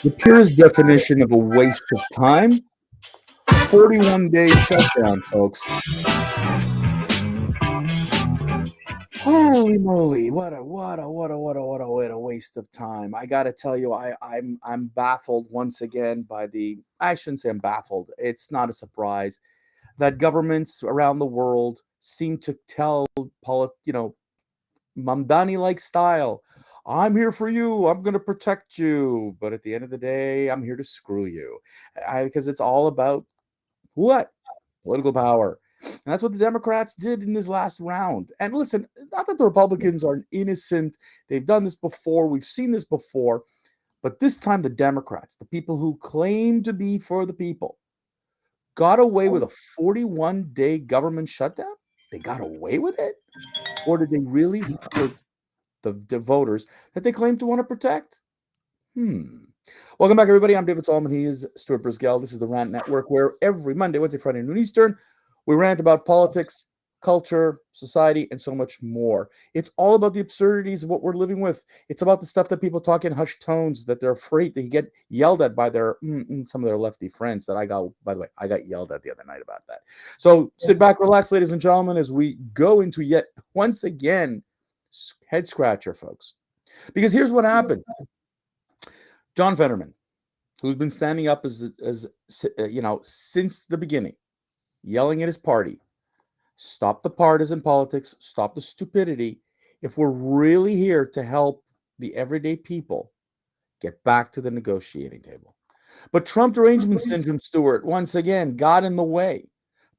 The purest definition of a waste of time. 41-day shutdown, folks. Holy moly! What a waste of time. I gotta tell you, I'm baffled once again by the. I shouldn't say I'm baffled. It's not a surprise that governments around the world seem to tell Mamdani like style. I'm here for you. I'm going to protect you. But at the end of the day, I'm here to screw you. Because it's all about what? Political power. And that's what the Democrats did in this last round. And listen, not that the Republicans are innocent. They've done this before. We've seen this before. But this time, the Democrats, the people who claim to be for the people, got away with a 41-day government shutdown? They got away with it? Or did they really hurt the voters that they claim to want to protect? Welcome back, everybody. I'm David Solomon. He is Stuart Brisgell. This is the Rant Network, where every Monday, Wednesday, Friday, noon Eastern, we rant about politics, culture, society, and so much more. It's all about the absurdities of what we're living with. It's about the stuff that people talk in hushed tones that they're afraid they get yelled at by their some of their lefty friends that I got, by the way, I got yelled at the other night about that. So sit back, relax, ladies and gentlemen, as we go into yet once again head scratcher, folks. Because here's what happened. John Fetterman, who's been standing up as since the beginning, yelling at his party, stop the partisan politics, stop the stupidity. If we're really here to help the everyday people, get back to the negotiating table. But Trump derangement syndrome, Stuart, once again got in the way.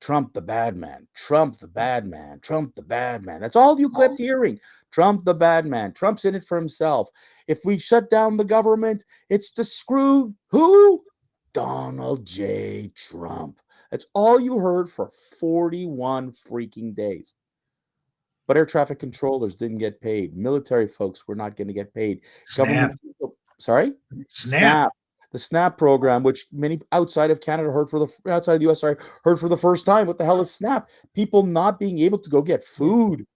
Trump the bad man, Trump the bad man, Trump the bad man. That's all you kept hearing. Trump the bad man. Trump's in it for himself. If we shut down the government, it's to screw who? Donald J. Trump. That's all you heard for 41 freaking days. But air traffic controllers didn't get paid. Military folks were not going to get paid. Snap. Sorry? Snap. The SNAP program, which many outside of Canada outside of the US, heard for the first time. What the hell is SNAP? People not being able to go get food.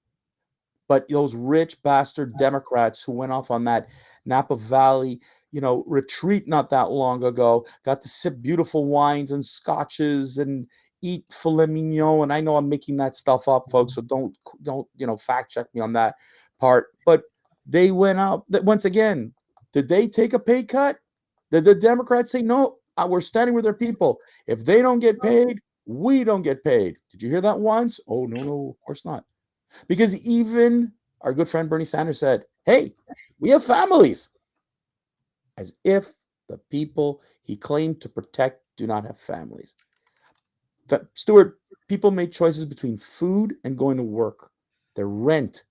But those rich bastard Democrats who went off on that Napa Valley, retreat not that long ago, got to sip beautiful wines and scotches and eat filet mignon. And I know I'm making that stuff up, folks, so don't fact check me on that part. But they went out. Once again, did they take a pay cut? Did the Democrats say, no, we're standing with their people. If they don't get paid, we don't get paid. Did you hear that once? Oh, no, of course not. Because even our good friend Bernie Sanders said, hey, we have families. As if the people he claimed to protect do not have families. Stuart, people made choices between food and going to work, their rent,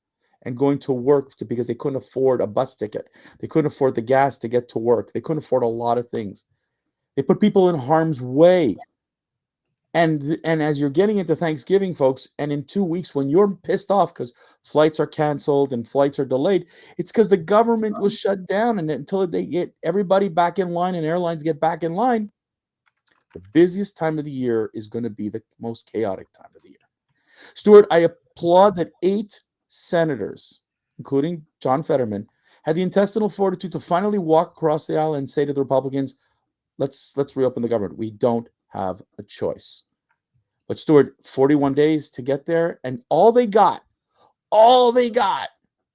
and going to work because they couldn't afford a bus ticket. They couldn't afford the gas to get to work. They couldn't afford a lot of things. They put people in harm's way. And as you're getting into Thanksgiving, folks, and in 2 weeks when you're pissed off because flights are canceled and flights are delayed, it's because the government was shut down. And until they get everybody back in line and airlines get back in line, the busiest time of the year is going to be the most chaotic time of the year. Stuart, I applaud that 8 senators, including John Fetterman, had the intestinal fortitude to finally walk across the aisle and say to the Republicans, let's reopen the government. We don't have a choice. But Stuart, 41 days to get there, and all they got,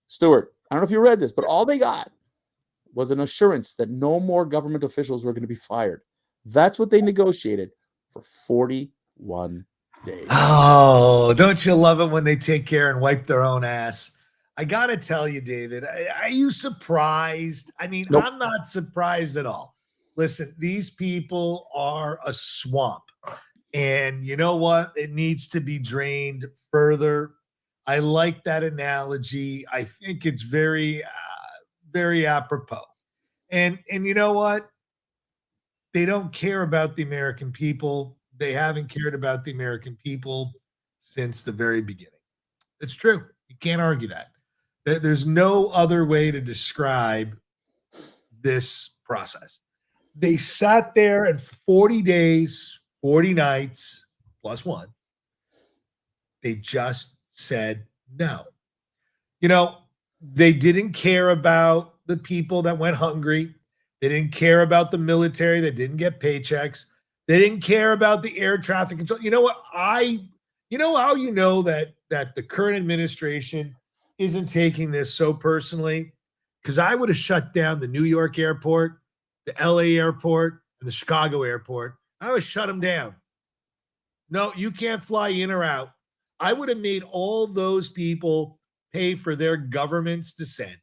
Stuart, I don't know if you read this, but all they got was an assurance that no more government officials were going to be fired. That's what they negotiated for 41 days. Oh, don't you love it when they take care and wipe their own ass? I got to tell you, David, are you surprised? I mean, nope. I'm not surprised at all. Listen, these people are a swamp. And you know what? It needs to be drained further. I like that analogy. I think it's very, very apropos. And you know what? They don't care about the American people. They haven't cared about the American people since the very beginning. It's true. You can't argue that. There's no other way to describe this process. They sat there and 40 days, 40 nights, plus one, they just said no. They didn't care about the people that went hungry. They didn't care about the military. They didn't get paychecks. They didn't care about the air traffic control. You know what? You know how you know that the current administration isn't taking this so personally? Because I would have shut down the New York airport, the LA airport, and the Chicago airport. I would shut them down. No, you can't fly in or out. I would have made all those people pay for their government's descent.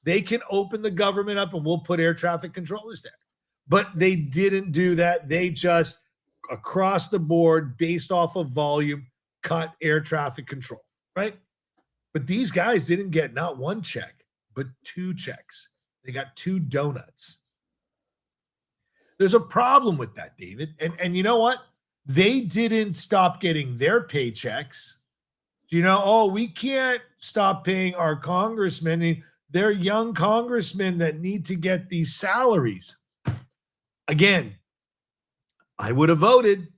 They can open the government up and we'll put air traffic controllers there. But they didn't do that. They just, across the board, based off of volume, cut air traffic control, right? But these guys didn't get not one check, but 2 checks. They got 2 donuts. There's a problem with that, David. And you know what? They didn't stop getting their paychecks. You know, oh, we can't stop paying our congressmen. They're young congressmen that need to get these salaries. Again, I would have voted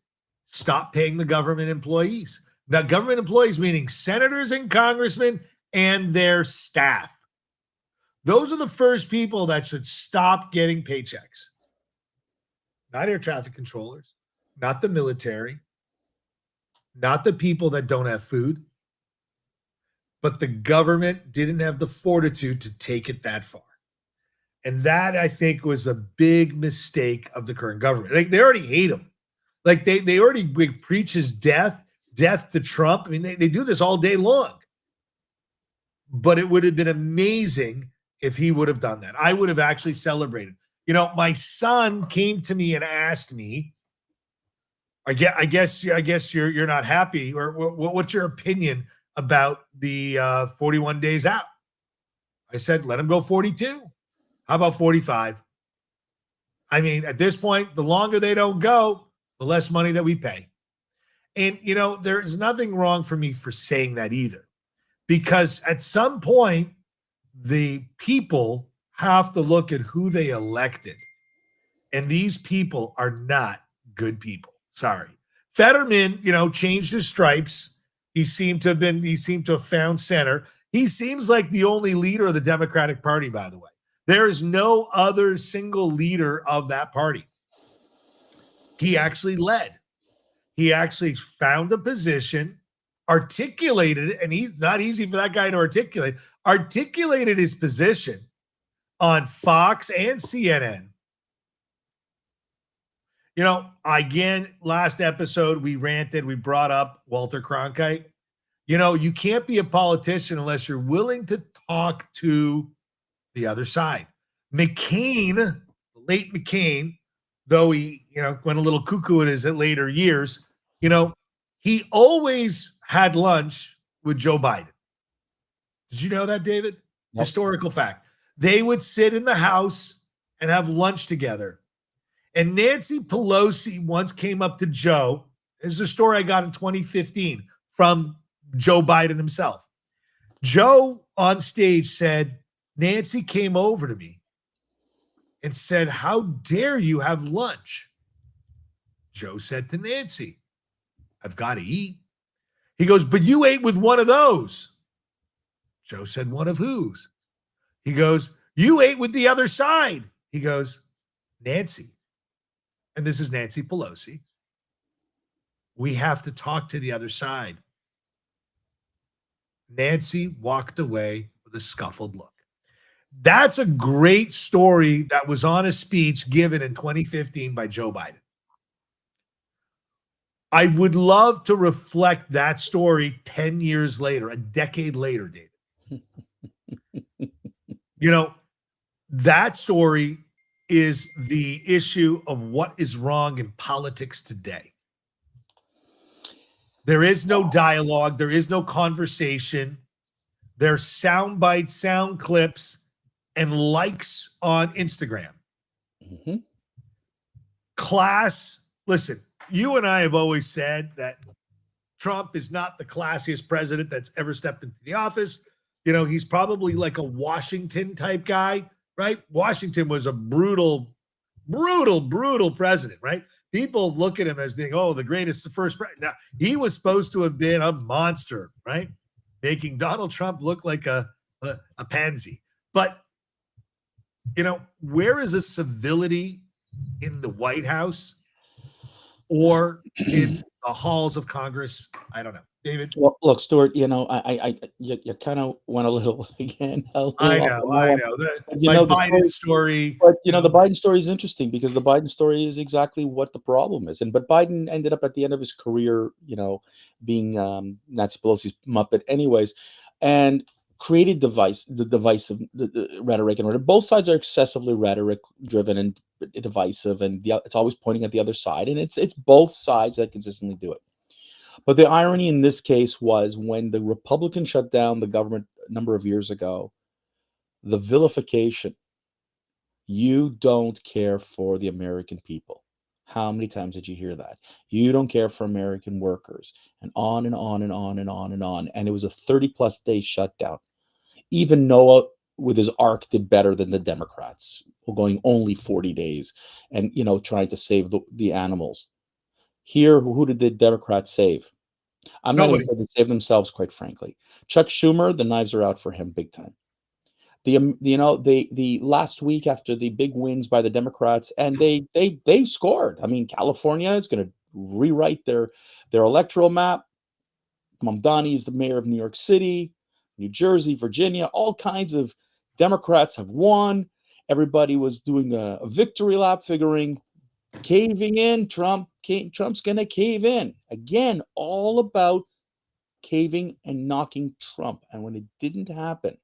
stop paying the government employees. Now, government employees meaning senators and congressmen and their staff. Those are the first people that should stop getting paychecks. Not air traffic controllers, not the military, not the people that don't have food. But the government didn't have the fortitude to take it that far. And that, I think, was a big mistake of the current government. Like, they already hate him. Like, they already preach his death to Trump. I mean, they do this all day long. But it would have been amazing if he would have done that. I would have actually celebrated. You know, my son came to me and asked me, I guess you're not happy, or what's your opinion about the 41 days out? I said, let him go 42. How about 45? I mean, at this point, the longer they don't go, the less money that we pay. And, you know, there's nothing wrong for me for saying that either, because at some point, the people have to look at who they elected. And these people are not good people. Sorry. Fetterman, you know, changed his stripes. He seemed to have found center. He seems like the only leader of the Democratic Party, by the way. There is no other single leader of that party. He actually led. He actually found a position, articulated it, and he's not easy for that guy to articulated his position on Fox and CNN. You know, again, last episode, we brought up Walter Cronkite. You know, you can't be a politician unless you're willing to talk to the other side. McCain, the late McCain, though he, you know, went a little cuckoo in his later years, you know, he always had lunch with Joe Biden. Did you know that, David? Nope. Historical fact. They would sit in the house and have lunch together. And Nancy Pelosi once came up to Joe. This is a story I got in 2015 from Joe Biden himself. Joe on stage said, Nancy came over to me and said, how dare you have lunch? Joe said to Nancy, I've got to eat. He goes, but you ate with one of those. Joe said, one of whose? He goes, you ate with the other side. He goes, Nancy. And this is Nancy Pelosi. We have to talk to the other side. Nancy walked away with a scuffled look. That's a great story that was on a speech given in 2015 by Joe Biden. I would love to reflect that story 10 years later, a decade later, David. You know, that story is the issue of what is wrong in politics today. There is no dialogue. There is no conversation. There's sound bites, sound clips, and likes on Instagram. Mm-hmm. Class. Listen, you and I have always said that Trump is not the classiest president that's ever stepped into the office. You know, he's probably like a Washington type guy, right? Washington was a brutal president, right? People look at him as being, oh, the greatest, the first president. Now, he was supposed to have been a monster, right? Making Donald Trump look like a pansy. But Where is a civility in the White House or in the halls of Congress? I don't know. David? Well, look, Stuart, you kind of went a little again, a I little off know. on that one. But My the Biden story, story, but the Biden story is interesting because the Biden story is exactly what the problem is. But Biden ended up at the end of his career, being Nancy Pelosi's Muppet, anyways, and created the divisive the rhetoric, and both sides are excessively rhetoric driven and divisive, and it's always pointing at the other side, and it's both sides that consistently do it. But the irony in this case was when the Republicans shut down the government a number of years ago, the vilification, you don't care for the American people. How many times did you hear that? You don't care for American workers, and on and on and on and on and on. And it was a 30 plus day shutdown. Even Noah with his ark did better than the Democrats, going only 40 days and, trying to save the animals. Here, who did the Democrats save? I'm not even nobody. sure they save themselves, quite frankly. Chuck Schumer, the knives are out for him big time. The last week after the big wins by the Democrats, and they scored. I mean, California is going to rewrite their electoral map. Mamdani is the mayor of New York City, New Jersey, Virginia. All kinds of Democrats have won. Everybody was doing a victory lap, figuring caving in. Trump's going to cave in again. All about caving and knocking Trump. And when it didn't happen,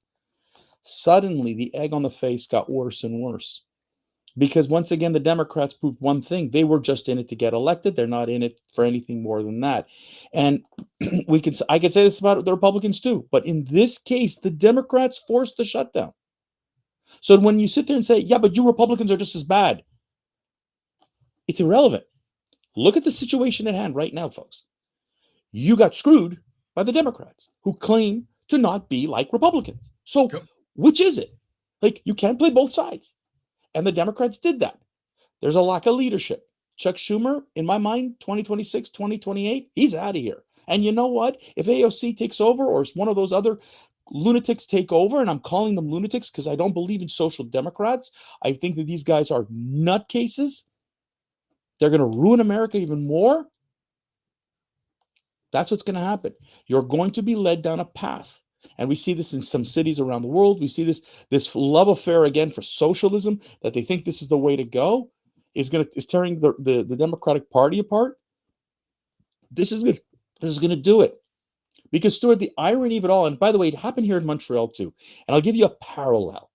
suddenly the egg on the face got worse and worse. Because once again, the Democrats proved one thing: they were just in it to get elected. They're not in it for anything more than that. And I could say this about the Republicans too, but in this case, the Democrats forced the shutdown. So when you sit there and say, "Yeah, but you Republicans are just as bad," it's irrelevant. Look at the situation at hand right now, folks. You got screwed by the Democrats, who claim to not be like Republicans. So which is it? Like, you can't play both sides. And the Democrats did that. There's a lack of leadership. Chuck Schumer, in my mind, 2026, 2028, he's out of here. And you know what? If AOC takes over, or one of those other lunatics take over, and I'm calling them lunatics because I don't believe in social democrats. I think that these guys are nutcases. They're going to ruin America even more. That's what's going to happen. You're going to be led down a path. And we see this in some cities around the world. We see this love affair again for socialism, that they think this is the way to go, is tearing the Democratic Party apart. This is good. This is going to do it. Because, Stuart, the irony of it all, and by the way, it happened here in Montreal too. And I'll give you a parallel.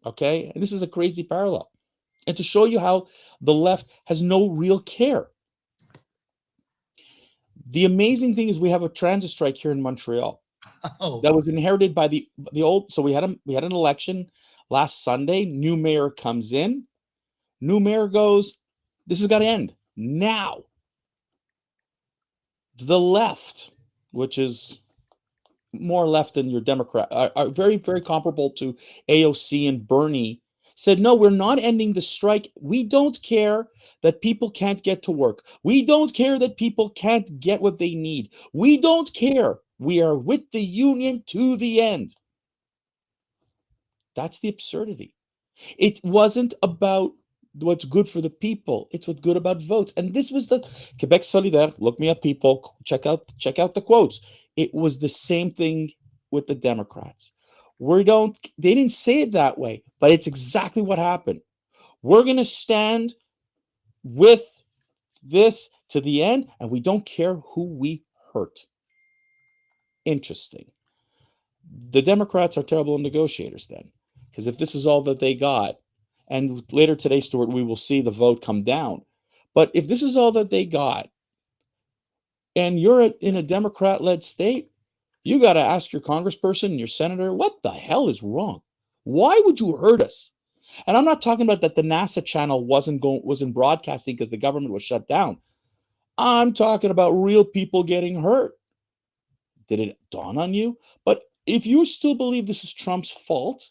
Okay? And this is a crazy parallel. And to show you how the left has no real care. The amazing thing is we have a transit strike here in Montreal. That was inherited by the old. So we had an election last Sunday. New mayor comes in. New mayor goes, this has got to end now. The left, which is more left than your Democrat, are very, very comparable to AOC and Bernie, said, no, we're not ending the strike. We don't care that people can't get to work. We don't care that people can't get what they need. We don't care. We are with the union to the end. That's the absurdity. It wasn't about what's good for the people. It's what's good about votes. And this was the Quebec Solidaire. Look me up, people. Check out the quotes. It was the same thing with the Democrats. They didn't say it that way, but it's exactly what happened. We're going to stand with this to the end, and we don't care who we hurt. Interesting. The Democrats are terrible negotiators then, because if this is all that they got, and later today, Stuart, we will see the vote come down. But if this is all that they got, and you're in a Democrat-led state, you got to ask your congressperson and your senator, what the hell is wrong? Why would you hurt us? And I'm not talking about that the NASA channel wasn't broadcasting because the government was shut down. I'm talking about real people getting hurt. Did it dawn on you? But if you still believe this is Trump's fault,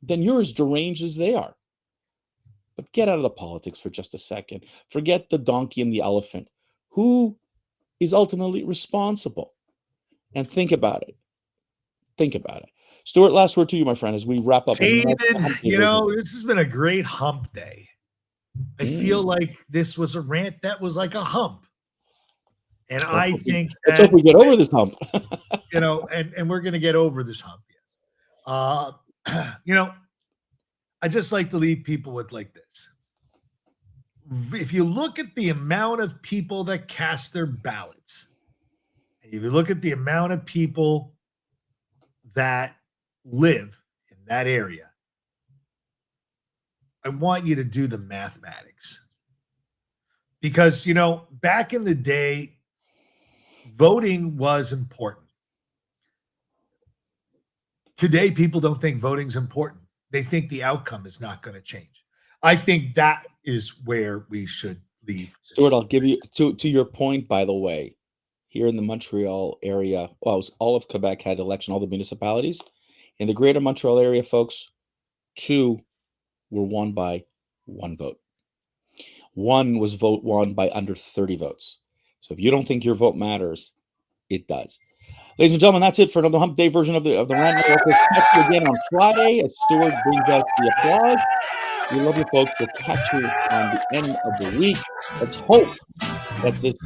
then you're as deranged as they are. But get out of the politics for just a second. Forget the donkey and the elephant. Who is ultimately responsible? And think about it. Think about it. Stuart, last word to you, my friend, as we wrap up. David, this has been a great hump day. I feel like this was a rant that was like a hump. And I think let's hope we get over this hump. And we're going to get over this hump. Yes. I just like to leave people with like this. If you look at the amount of people that cast their ballots, if you look at the amount of people that live in that area, I want you to do the mathematics. Because, back in the day, voting was important. Today, people don't think voting's important. They think the outcome is not going to change. I think that is where we should leave. Stuart, I'll give you, to your point, by the way, here in the Montreal area, well, all of Quebec had election, all the municipalities. In the greater Montreal area, folks, 2 were won by 1 vote. 1 was won by under 30 votes. So if you don't think your vote matters, it does. Ladies and gentlemen, that's it for another Hump Day version of the Rant Network. We'll catch you again on Friday as Stuart brings us the applause. We love you, folks. We'll catch you on the end of the week. Let's hope that this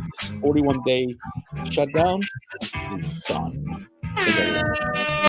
41-day shutdown is done.